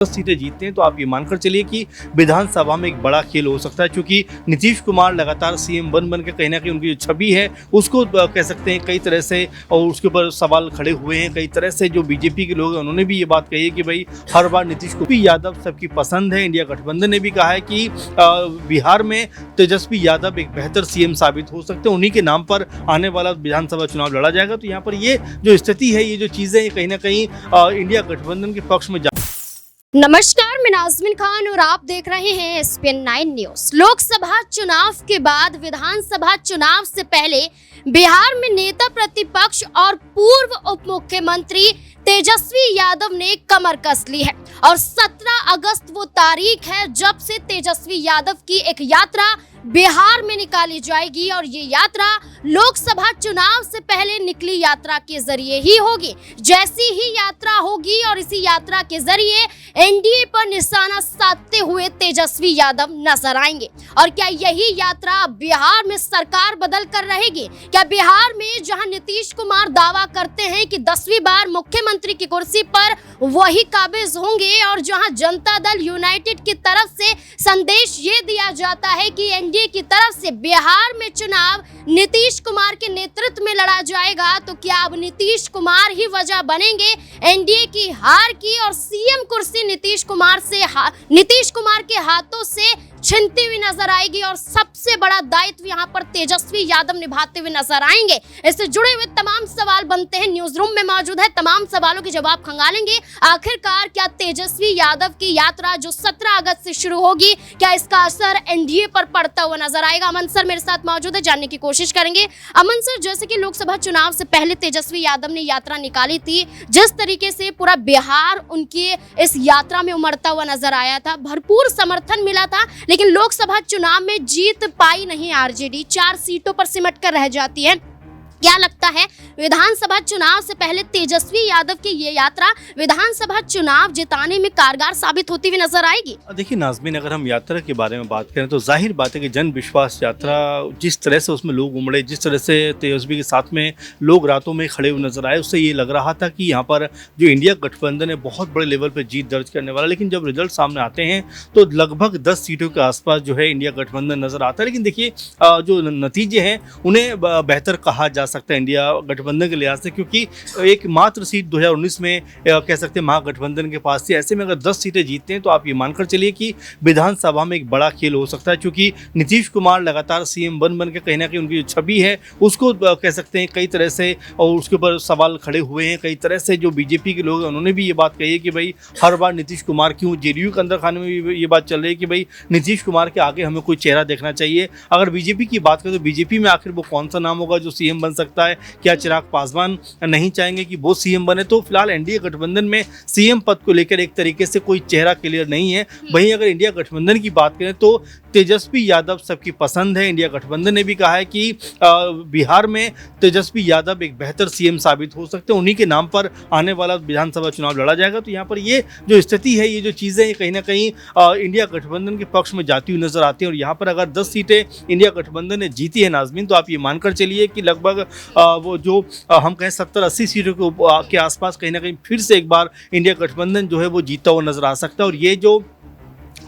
10 सीटें जीतते हैं तो आप ये मानकर चलिए कि विधानसभा में एक बड़ा खेल हो सकता है, क्योंकि नीतीश कुमार लगातार सीएम बन के कहीं ना कहीं उनकी जो छवि है उसको कह सकते हैं कई तरह से, और उसके ऊपर सवाल खड़े हुए हैं कई तरह से। जो बीजेपी के लोग हैं उन्होंने भी ये बात कही है कि भाई हर बार नीतीश कुमार यादव सबकी पसंद है। इंडिया गठबंधन ने भी कहा है कि बिहार में तेजस्वी यादव एक बेहतर सीएम साबित हो सकते हैं, उन्हीं के नाम पर आने वाला विधानसभा चुनाव लड़ा जाएगा। तो यहाँ पर ये जो स्थिति है, ये जो चीजें कहीं ना कहीं इंडिया गठबंधन के पक्ष में। नमस्कार, मैं नाज़मीन खान और आप देख रहे हैं SPN 9 न्यूज। लोकसभा चुनाव के बाद विधानसभा चुनाव से पहले बिहार में नेता प्रतिपक्ष और पूर्व उप मुख्यमंत्री तेजस्वी यादव ने कमर कस ली है और 17 अगस्त वो तारीख है जब से तेजस्वी यादव की एक यात्रा बिहार में निकाली जाएगी और ये यात्रा लोकसभा चुनाव से पहले निकली यात्रा के जरिए ही होगी। जैसी ही यात्रा होगी और इसी यात्रा के जरिए एनडीए पर निशाना साधते हुए तेजस्वी यादव नजर आएंगे। और क्या यही यात्रा बिहार में सरकार बदल कर रहेगी? क्या बिहार में जहां नीतीश कुमार दावा करते हैं कि 10वीं बार मुख्यमंत्री की कुर्सी पर वही काबिज होंगे, और जहां जनता दल यूनाइटेड की तरफ से संदेश ये दिया जाता है कि एनडीए की तरफ से बिहार में चुनाव नीतीश कुमार के नेतृत्व में लड़ा जाएगा, तो क्या अब नीतीश कुमार ही वजह बनेंगे एनडीए की हार की और सीएम कुर्सी नीतीश कुमार के हाथों से छिनती हुई नजर आएगी और सबसे बड़ा दायित्व यहाँ पर तेजस्वी यादव निभाते हुए नजर आएंगे? इससे जुड़े हुए तमाम सवाल बनते हैं। न्यूज रूम में मौजूद है, तमाम सवालों के जवाब खंगालेंगे। आखिरकार क्या तेजस्वी यादव की यात्रा जो 17 अगस्त से शुरू होगी, क्या इसका असर एनडीए पर पड़ता हुआ नजर आएगा? अमन सर मेरे साथ मौजूद है, जानने की कोशिश करेंगे। अमन सर, जैसे कि लोकसभा चुनाव से पहले तेजस्वी यादव ने यात्रा निकाली थी, जिस तरीके से पूरा बिहार उनकी इस यात्रा में उमड़ता हुआ नजर आया था, भरपूर समर्थन मिला था, लेकिन लोकसभा चुनाव में जीत पाई नहीं आरजेडी, 4 सीटों पर सिमट कर रह जाती है। क्या लगता है विधानसभा चुनाव से पहले तेजस्वी यादव की ये यात्रा विधानसभा चुनाव जिताने में कारगर साबित होती हुई नजर आएगी? देखिए नाज़मीन, अगर हम यात्रा के बारे में बात करें तो जाहिर बात है कि जन विश्वास यात्रा, जिस तरह से उसमें लोग उमड़े, जिस तरह से तेजस्वी के साथ में लोग रातों में खड़े हुए नजर आए, उससे ये लग रहा था कि यहाँ पर जो इंडिया गठबंधन है बहुत बड़े लेवल पर जीत दर्ज करने वाला। लेकिन जब रिजल्ट सामने आते हैं तो लगभग 10 सीटों के आसपास जो है इंडिया गठबंधन नजर आता है। लेकिन देखिए जो नतीजे हैं उन्हें बेहतर कहा जा सकता है इंडिया गठबंधन के लिहाज से, क्योंकि एक मात्र सीट 2019 में कह सकते हैं महागठबंधन के पास थी। ऐसे में अगर 10 सीटें जीतते हैं तो आप ये मानकर चलिए कि विधानसभा में एक बड़ा खेल हो सकता है, क्योंकि नीतीश कुमार लगातार सीएम बन के कहीं ना कहीं उनकी जो छवि है उसको कह सकते हैं कई तरह से, और उसके ऊपर सवाल खड़े हुए हैं कई तरह से। जो बीजेपी के लोग हैं उन्होंने भी ये बात कही है कि भाई हर बार नीतीश कुमार क्यों, जेडीयू के अंदर खाने में भी ये बात चल रही है कि भाई नीतीश कुमार के आगे हमें कोई चेहरा देखना चाहिए। अगर बीजेपी की बात करें तो बीजेपी में आखिर वो कौन सा नाम होगा जो सीएम बन सकता है? क्या चिराग पासवान नहीं चाहेंगे कि वो सीएम बने? तो फिलहाल एनडीए गठबंधन में सीएम पद को लेकर एक तरीके से कोई चेहरा क्लियर नहीं है। वहीं अगर इंडिया गठबंधन की बात करें तो तेजस्वी यादव सबकी पसंद है। इंडिया गठबंधन ने भी कहा है कि बिहार में तेजस्वी यादव एक बेहतर सीएम साबित हो सकते हैं, उन्हीं के नाम पर आने वाला विधानसभा चुनाव लड़ा जाएगा। तो यहाँ पर ये जो स्थिति है, ये जो चीज़ें कहीं ना कहीं इंडिया गठबंधन के पक्ष में जाती हुई नजर आती है। और यहाँ पर अगर 10 सीटें इंडिया गठबंधन ने जीती है नाज़मीन, तो आप ये मानकर चलिए कि लगभग वो जो हम कहें 70-80 सीटों के आसपास कहीं ना कहीं फिर से एक बार इंडिया गठबंधन जो है वो जीतता हुआ नजर आ सकता है। और ये जो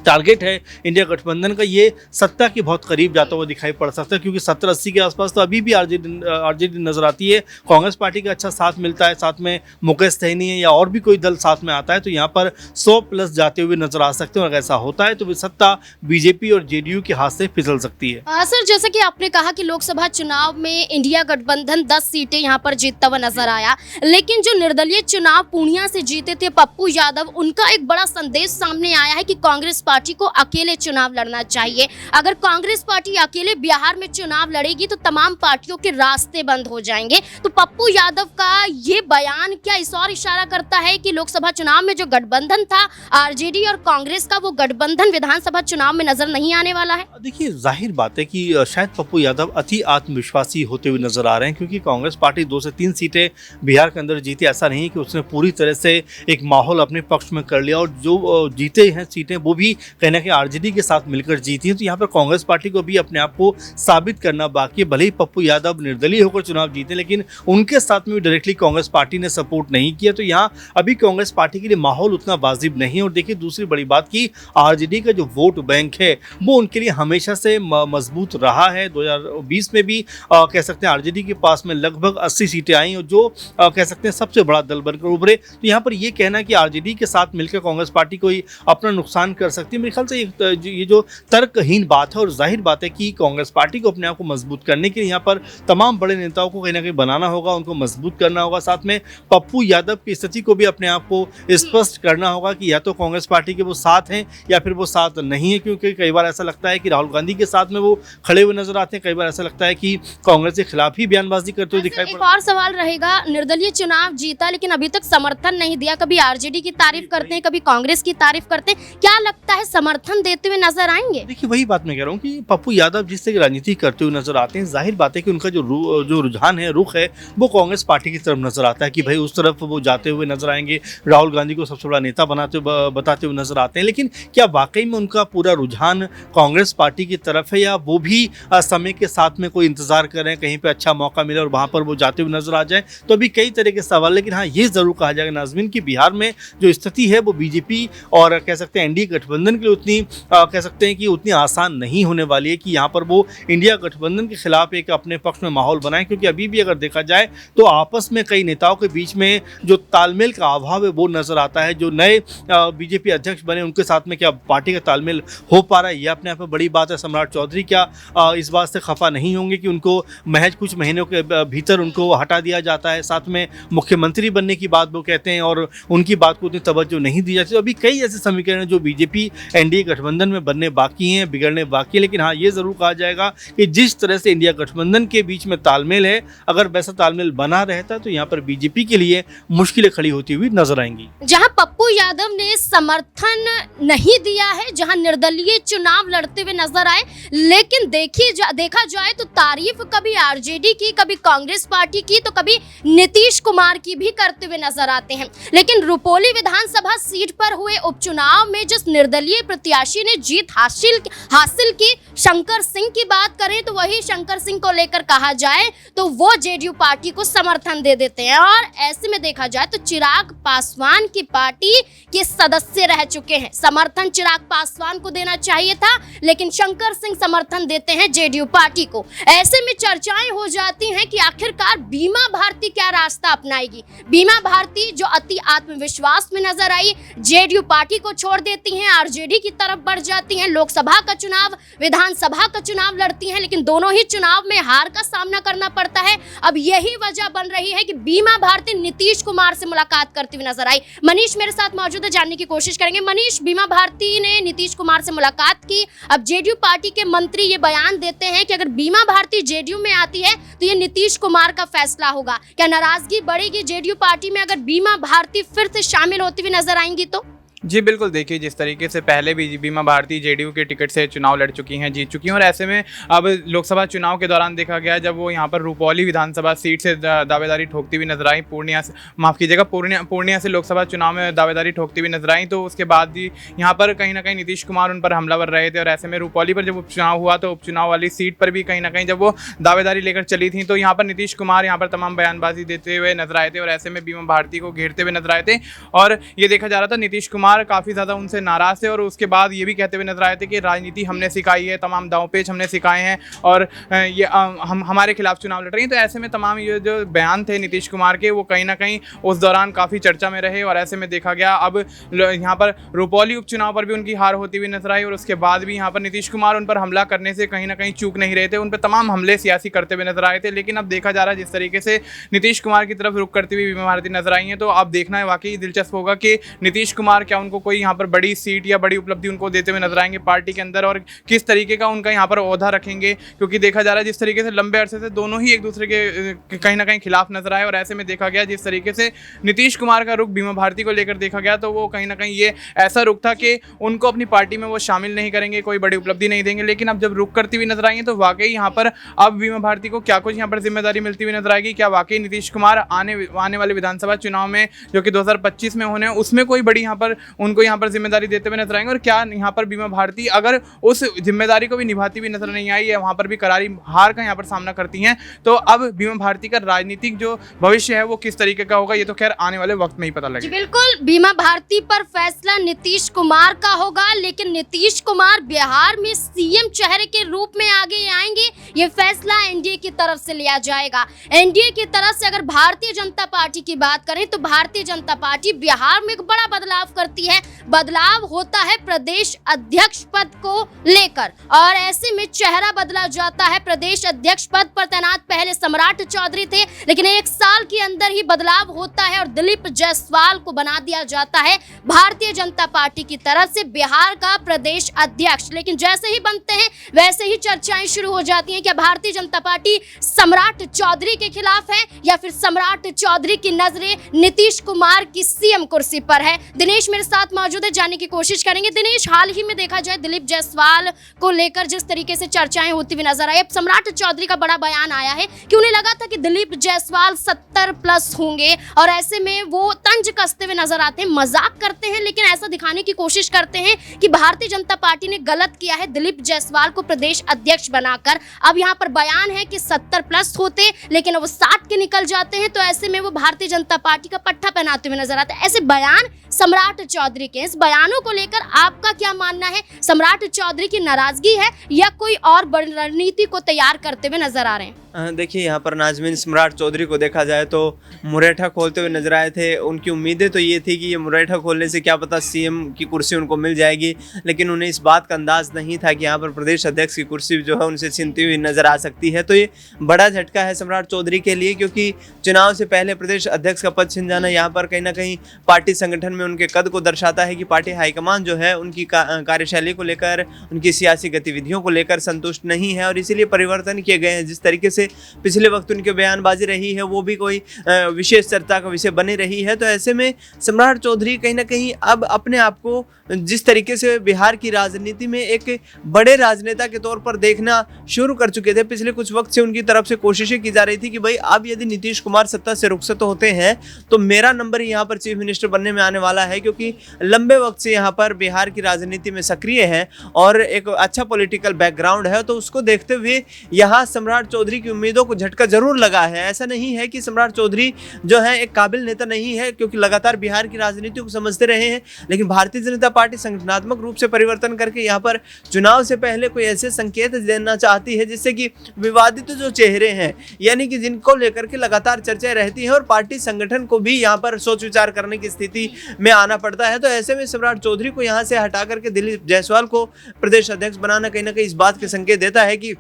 टारगेट है इंडिया गठबंधन का, ये सत्ता के बहुत करीब जाता हुआ दिखाई पड़ सकता है, क्योंकि 70-80 के आसपास तो अभी भी आरजेडी नजर आती है। कांग्रेस पार्टी का अच्छा साथ मिलता है, साथ में मुकेश सहनी है या और भी कोई दल साथ में आता है, तो यहाँ पर 100+ जाते हुए नजर आ सकते हैं। और ऐसा होता है तो सत्ता बीजेपी और जेडीयू के हाथ से फिसल सकती है। सर, जैसे कि आपने कहा कि लोकसभा चुनाव में इंडिया गठबंधन 10 सीटें यहाँ पर जीतता हुआ नजर आया, लेकिन जो निर्दलीय चुनाव पूर्णिया से जीते थे पप्पू यादव, उनका एक बड़ा संदेश सामने आया है कि कांग्रेस पार्टी को अकेले चुनाव लड़ना चाहिए। अगर कांग्रेस पार्टी अकेले बिहार में चुनाव लड़ेगी तो तमाम पार्टियों के रास्ते बंद हो जाएंगे। तो पप्पू यादव का ये बयान क्या इस और इशारा करता है कि लोकसभा चुनाव में जो गठबंधन था आरजेडी और कांग्रेस का, वो गठबंधन विधानसभा चुनाव में नजर नहीं आने वाला है? देखिए जाहिर बात है कि शायद पप्पू यादव अति आत्मविश्वासी होते हुए नजर आ रहे हैं, क्योंकि कांग्रेस पार्टी 2 से 3 सीटें बिहार के अंदर जीती। ऐसा नहीं है कि उसने पूरी तरह से एक माहौल अपने पक्ष में कर लिया, और जो जीते हैं सीटें वो भी कहीं ना कहीं आरजेडी के साथ मिलकर जीती हैं, तो यहाँ पर कांग्रेस पार्टी को भी अपने आप को साबित करना बाकी है। भले ही पप्पू यादव निर्दलीय होकर चुनाव जीते, लेकिन उनके साथ में भी डायरेक्टली कांग्रेस पार्टी ने सपोर्ट नहीं किया, तो यहाँ अभी कांग्रेस पार्टी के लिए माहौल उतना वाजिब नहीं है। और देखिए दूसरी बड़ी बात की आरजेडी का जो वोट बैंक है वो उनके लिए हमेशा से मजबूत रहा है। 2020 में भी कह सकते हैं आरजेडी के पास में लगभग 80 सीटें आई और जो कह सकते हैं सबसे बड़ा दल बनकर उभरे। तो यहाँ पर ये कहना कि आरजेडी के साथ मिलकर कांग्रेस पार्टी कोई अपना नुकसान कर सकती है, मेरे ख्याल से ये जो तर्कहीन बात है। और जाहिर बात है कि कांग्रेस पार्टी को अपने आप को मजबूत करने के लिए यहाँ पर तमाम बड़े नेताओं को कहीं ना कहीं बनाना होगा, उनको मजबूत करना होगा। साथ में पप्पू यादव की स्थिति को भी अपने आप को स्पष्ट करना होगा कि या तो कांग्रेस पार्टी के वो साथ हैं या फिर वो साथ नहीं है, क्योंकि कई बार ऐसा लगता है कि राहुल गांधी के साथ में वो खड़े हुए नजर आते हैं, कई बार ऐसा लगता है कि कांग्रेस के खिलाफ ही बयानबाजी करते हुए दिखाई एक और सवाल रहेगा, निर्दलीय चुनाव जीता लेकिन अभी तक समर्थन नहीं दिया, कभी आरजेडी की तारीफ करते हैं, कभी कांग्रेस की तारीफ करते हैं, क्या लगता है समर्थन देते हुए नजर आएंगे? देखिए वही बात मैं कह रहा हूँ कि पप्पू यादव जिस तरह की राजनीति करते हुए नजर आते हैं, जाहिर बात है कि उनका जो रुझान है, रुख है, वो कांग्रेस पार्टी की तरफ नजर आता है कि भाई उस तरफ वो जाते हुए नजर आएंगे, राहुल गांधी को सबसे बड़ा नेता बताते हुए नजर आते हैं। लेकिन क्या वाकई में उनका पूरा रुझान कांग्रेस पार्टी की तरफ है या वो भी समय के साथ में कोई इंतजार कर रहे हैं कहीं पे अच्छा मौका मिले और वहां पर वो जाते हुए नजर आ जाए? तो अभी कई तरह के सवाल, लेकिन हाँ ये जरूर कहा जाएगा नाज़मीन कि बिहार में जो स्थिति है वो बीजेपी और कह सकते हैं एनडीए गठबंधन के लिए उतनी कह सकते हैं कि उतनी आसान नहीं होने वाली है कि यहाँ पर वो इंडिया गठबंधन के खिलाफ एक अपने पक्ष में माहौल बनाए, क्योंकि अभी भी अगर देखा जाए तो आपस में कई नेताओं के बीच में जो तालमेल का अभाव है वो नजर आता है। जो नए बीजेपी अध्यक्ष बने उनके साथ में क्या पार्टी का तालमेल हो पा रहा है, यह अपने आप में बड़ी बात है। सम्राट चौधरी क्या इस बात से खफा नहीं होंगे कि उनको महज कुछ महीनों के भीतर उनको हटा दिया जाता है? साथ में मुख्यमंत्री बनने की बात वो कहते हैं और उनकी बात को उतनी तवज्जो नहीं दी जाती। तो अभी कई ऐसे समीकरण जो बीजेपी एनडीए गठबंधन में बनने बाकी हैं, बिगड़ने बाकी है। लेकिन हाँ ये जरूर कहा जाएगा कि जिस तरह से इंडिया गठबंधन के बीच में तालमेल है, अगर वैसा तालमेल बना रहता तो यहाँ पर बीजेपी के लिए मुश्किलें खड़ी होती हुई नजर आएंगी। जहां पप्पू यादव ने समर्थन नहीं दिया है, जहां निर्दलीय चुनाव लड़ते हुए नजर आए, लेकिन देखा जाए तो तारीफ कभी आरजेडी की, कभी कांग्रेस पार्टी की, तो कभी नीतीश कुमार की भी करते हुए नजर आते हैं। लेकिन रुपौली विधानसभा सीट पर हुए उपचुनाव में जिस निर्दलीय प्रत्याशी ने जीत हासिल की, शंकर सिंह की बात करें तो वही शंकर सिंह को लेकर कहा जाए तो वो जेडीयू पार्टी को समर्थन दे देते हैं। और ऐसे में देखा जाए तो चिराग पासवान की पार्टी के सदस्य रह चुके हैं। समर्थन चिराग पासवान को देना चाहिए था, लेकिन शंकर सिंह समर्थन देते हैं जेडीयू पार्टी को। ऐसे में चर्चाएं हो जाती हैं कि आखिरकार बीमा भारती क्या रास्ता अपनाएगी। बीमा भारती जो अति आत्मविश्वास में नजर आई, जेडीयू पार्टी को छोड़ देती हैं, आरजेडी की तरफ बढ़ जाती हैं, लोकसभा का चुनाव, विधानसभा का चुनाव लड़ती हैं, लेकिन दोनों ही चुनाव में हार का सामना करना पड़ता है। अब यही वजह बन रही है कि बीमा भारती नीतीश कुमार से मुलाकात करती हुई नजर आई। मनीष मेरे साथ मौजूद है, जानने की कोशिश करेंगे। मनीष, बीमा भारती ने नीतीश कुमार से मुलाकात की, अब जेडीयू पार्टी के मंत्री ये बयान देते हैं कि अगर बीमा भारती जेडीयू में आती है तो ये नीतीश कुमार का फैसला होगा। क्या नाराजगी बढ़ेगी जेडीयू पार्टी में अगर बीमा भारती फिर से शामिल होती हुई नजर आएंगी तो? जी बिल्कुल, देखिए जिस तरीके से पहले भी बीमा भारती जेडीयू के टिकट से चुनाव लड़ चुकी हैं, जीत चुकी हैं, और ऐसे में अब लोकसभा चुनाव के दौरान देखा गया जब वो यहाँ पर रुपौली विधानसभा सीट से दावेदारी ठोकती हुई नजर आई, पूर्णिया से लोकसभा चुनाव में दावेदारी ठोकती हुई नजर आई, तो उसके बाद भी यहाँ पर कहीं ना कहीं नीतीश कुमार उन पर हमलावर रहे थे। और ऐसे में रुपौली पर जब उपचुनाव हुआ तो उपचुनाव वाली सीट पर भी कहीं ना कहीं जब वो दावेदारी लेकर चली थी तो यहाँ पर नीतीश कुमार यहाँ पर तमाम बयानबाजी देते हुए नजर आए थे और ऐसे में बीमा भारती को घेरते हुए नजर आए थे। और ये देखा जा रहा था नीतीश कुमार काफ़ी ज़्यादा से नाराज थे और उसके बाद ये भी कहते हुए नजर आए थे कि राजनीति हमने सिखाई है, तमाम दांवपेच हमने सिखाए हैं और ये हम हमारे खिलाफ चुनाव लड़ रही हैं। तो ऐसे में तमाम ये जो बयान थे नीतीश कुमार के वो कहीं ना कहीं उस दौरान काफ़ी चर्चा में रहे और ऐसे में देखा गया अब यहाँ पर रुपौली उपचुनाव पर भी उनकी हार होती हुई नजर आई और उसके बाद भी यहाँ पर नीतीश कुमार उन पर हमला करने से कहीं ना कहीं चूक नहीं रहे थे, उन पर तमाम हमले सियासी करते हुए नजर आए थे। लेकिन अब देखा जा रहा है जिस तरीके से नीतीश कुमार की तरफ रुख करती हुई बीमा भारती नजर आई है, तो अब देखना है वाकई दिलचस्प होगा कि नीतीश कुमार क्या उनको कोई यहाँ पर बड़ी सीट या बड़ी उपलब्धि उनको देते हुए नजर आएंगे पार्टी के अंदर और किस तरीके का उनका यहाँ पर ओहदा रखेंगे, क्योंकि देखा जा रहा है जिस तरीके से लंबे अरसे से दोनों ही एक दूसरे के कहीं ना कहीं खिलाफ नजर आए और ऐसे में देखा गया जिस तरीके से नीतीश कुमार का रुख बीमा भारती को लेकर देखा गया तो वो कहीं ना कहीं ये ऐसा रुख था कि उनको अपनी पार्टी में वो शामिल नहीं करेंगे, कोई बड़ी उपलब्धि नहीं देंगे। लेकिन अब जब रुख करती हुई नजर आई है तो वाकई यहाँ पर अब बीमा भारती को क्या कुछ यहाँ पर जिम्मेदारी मिलती हुई नजर आएगी, क्या वाकई नीतीश कुमार आने वाले विधानसभा चुनाव में जो कि 2025 में होने उसमें कोई बड़ी यहाँ पर उनको यहाँ पर जिम्मेदारी देते हुए नजर आएंगे, और क्या यहाँ पर बीमा भारती अगर उस जिम्मेदारी को भी निभाती हुई नजर नहीं आई है, वहाँ पर भी करारी हार का यहाँ पर सामना करती हैं, तो अब बीमा भारती का राजनीतिक जो भविष्य है वो किस तरीके का होगा, ये तो खैर आने वाले वक्त में ही पता जी लगेगा। बिल्कुल, बीमा भारती पर फैसला नीतीश कुमार का होगा, लेकिन नीतीश कुमार बिहार में सीएम चेहरे के रूप में आगे आएंगे, ये फैसला एनडीए की तरफ से लिया जाएगा। एनडीए की तरफ से अगर भारतीय जनता पार्टी की बात करें तो भारतीय जनता पार्टी बिहार में एक बड़ा बदलाव करती है। बदलाव होता है प्रदेश अध्यक्ष पद को लेकर, और ऐसे में चेहरा बदला जाता है। प्रदेश अध्यक्ष पद पर तैनात पहले सम्राट चौधरी थे, लेकिन एक साल के अंदर ही बदलाव होता है और दिलीप जायसवाल को बना दिया जाता है भारतीय जनता पार्टी की तरफ से बिहार का प्रदेश अध्यक्ष। लेकिन जैसे ही बनते हैं वैसे ही चर्चाएं शुरू हो जाती हैं कि भारतीय जनता पार्टी सम्राट चौधरी के खिलाफ है या फिर सम्राट चौधरी की नजरें नीतीश कुमार की सीएम कुर्सी पर है। दिनेश मेरे साथ मौजूद है, जानने की कोशिश करेंगे। दिनेश, हाल ही में देखा जाए दिलीप जायसवाल को लेकर जिस तरीके से चर्चाएं होती हुई नजर आई, अब सम्राट चौधरी का बड़ा बयान आया है कि उन्हें लगा था कि दिलीप जायसवाल 70+ होंगे, और ऐसे में वो तंज कसते हुए नजर आते हैं, मजाक करते हैं, लेकिन ऐसा दिखाने की कोशिश करते हैं कि भारतीय जनता पार्टी ने गलत किया है दिलीप जायसवाल को प्रदेश अध्यक्ष बनाकर। अब यहाँ पर बयान है कि 70+ होते, लेकिन वो 60 के निकल जाते हैं, तो ऐसे में वो भारतीय जनता पार्टी का पट्टा पहनाते हुए नजर आते हैं। ऐसे बयान सम्राट चौधरी के, इस बयानों को लेकर आपका क्या मानना है? सम्राट चौधरी की नाराजगी है या कोई और बड़ी रणनीति को तैयार करते हुए नजर आ रहे हैं? देखिए, यहाँ पर नाजमीन सम्राट चौधरी को देखा जाए तो मुरेठा खोलते हुए नजर आए थे। उनकी उम्मीदें तो ये थी कि ये मुरेठा खोलने से क्या पता सीएम की कुर्सी उनको मिल जाएगी, लेकिन उन्हें इस बात का अंदाज नहीं था कि यहाँ पर प्रदेश अध्यक्ष की कुर्सी जो है उनसे छीनती हुई नजर आ सकती है। तो ये बड़ा झटका है सम्राट चौधरी के लिए, क्योंकि चुनाव से पहले प्रदेश अध्यक्ष का पद छिन जाना यहाँ पर कहीं ना कहीं पार्टी संगठन में उनके कद को दर्शाता है कि पार्टी हाईकमान जो है उनकी कार्यशैली को लेकर, उनकी सियासी गतिविधियों को लेकर संतुष्ट नहीं है, और इसीलिए परिवर्तन किए गए हैं। जिस तरीके से पिछले वक्त उनकी बयानबाजी रही है वो भी कोई विशेष चर्चा का विषय बनी रही है। तो ऐसे में सम्राट चौधरी कहीं ना कहीं अब अपने आप को जिस तरीके से बिहार की राजनीति में एक बड़े राजनेता के तौर पर देखना शुरू कर चुके थे। पिछले कुछ वक्त से उनकी तरफ से कोशिशें की जा रही थी कि भाई अब यदि नीतीश कुमार सत्ता से रुखसत होते हैं तो मेरा नंबर यहाँ पर चीफ मिनिस्टर बनने में आने वाला है, क्योंकि लंबे वक्त से यहाँ पर बिहार की राजनीति में सक्रिय है और एक अच्छा पॉलिटिकल बैकग्राउंड है। तो उसको देखते हुए यहाँ सम्राट चौधरी की उम्मीदों को झटका जरूर लगा है। ऐसा नहीं है कि सम्राट चौधरी जो है एक काबिल नेता नहीं है, क्योंकि लगातार बिहार की राजनीति को समझते रहे हैं, लेकिन भारतीय जनता पार्टी संगठनात्मक रूप से परिवर्तन करके यहाँ पर चुनाव से पहले कोई ऐसे संकेत देना चाहती है जिससे कि विवादित जो चेहरे हैं, यानी कि जिनको लेकर के लगातार चर्चाएं रहती हैं और पार्टी संगठन को भी यहाँ पर सोच विचार करने की स्थिति में आना पड़ता है। तो ऐसे में सम्राट चौधरी को यहाँ से हटा करके दिलीप जायसवाल को प्रदेश अध्यक्ष बनाना कहीं ना कहीं इस बात के संकेत देता है कि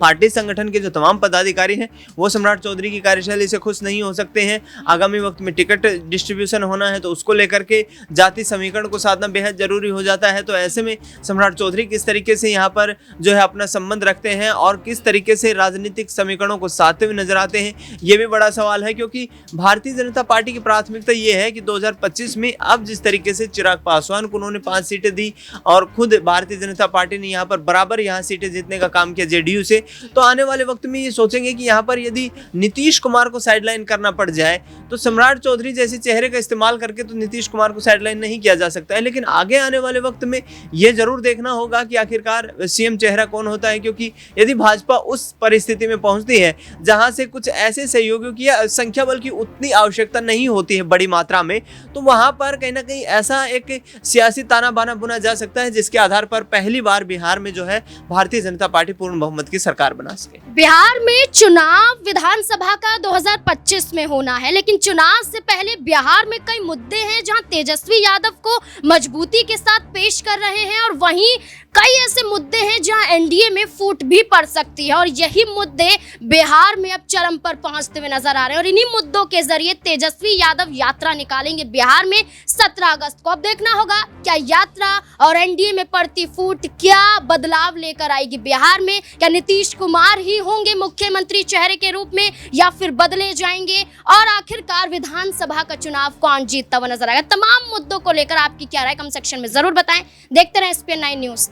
पार्टी संगठन के जो तमाम पदाधिकारी हैं वो सम्राट चौधरी की कार्यशैली से खुश नहीं हो सकते हैं। आगामी वक्त में टिकट डिस्ट्रीब्यूशन होना है तो उसको लेकर के जाति समीकरण को साधना बेहद जरूरी हो जाता है। तो ऐसे में सम्राट चौधरी किस तरीके से यहाँ पर जो है अपना संबंध रखते हैं और किस तरीके से राजनीतिक समीकरणों को साधते हुए नजर आते हैं, ये भी बड़ा सवाल है, क्योंकि भारतीय जनता पार्टी की प्राथमिकता ये है कि 2025 में अब जिस तरीके से चिराग पासवान को उन्होंने 5 सीटें दी और खुद भारतीय जनता पार्टी ने यहाँ पर बराबर यहाँ सीटें जीतने का काम किया जेडीयू से, तो आने वाले वक्त में ये सोचेंगे कि यहाँ पर यदि नीतीश कुमार को साइडलाइन करना पड़ जाए तो सम्राट चौधरी जैसे चेहरे का इस्तेमाल करके तो नीतीश कुमार को साइडलाइन नहीं किया जा सकता है। लेकिन आगे आने वाले वक्त में ये जरूर देखना होगा कि आखिरकार सीएम चेहरा कौन होता है, क्योंकि यदि भाजपा उस परिस्थिति में पहुंचती है जहां से कुछ ऐसे सहयोगियों की संख्या बल की उतनी आवश्यकता नहीं होती है बड़ी मात्रा में, तो वहां पर कहीं ना कहीं ऐसा एक सियासी ताना बाना बुना जा सकता है जिसके आधार पर पहली बार बिहार में जो है भारतीय जनता पार्टी पूर्ण बहुमत की सरकार बना सके। बिहार में चुनाव विधानसभा का 2025 में होना है, लेकिन चुनाव से पहले बिहार में कई मुद्दे हैं जहां तेजस्वी यादव को मजबूती के साथ पेश कर रहे हैं और वहीं कई ऐसे मुद्दे हैं जहां एनडीए में फूट भी पड़ सकती है, और यही मुद्दे बिहार में अब चरम पर पहुंचते हुए नजर आ रहे हैं। और इन्हीं मुद्दों के जरिए तेजस्वी यादव यात्रा निकालेंगे बिहार में 17 अगस्त को। अब देखना होगा क्या यात्रा और एनडीए में पड़ती फूट क्या बदलाव लेकर आएगी बिहार में। क्या नीतीश कुमार ही होंगे मुख्यमंत्री चेहरे के रूप में या फिर बदले जाएंगे, और आखिरकार विधानसभा का चुनाव कौन जीतता हुआ नजर आएगा। तमाम मुद्दों को लेकर आपकी क्या राय कमेंट सेक्शन में जरूर बताएं। देखते रहें SPN9 न्यूज।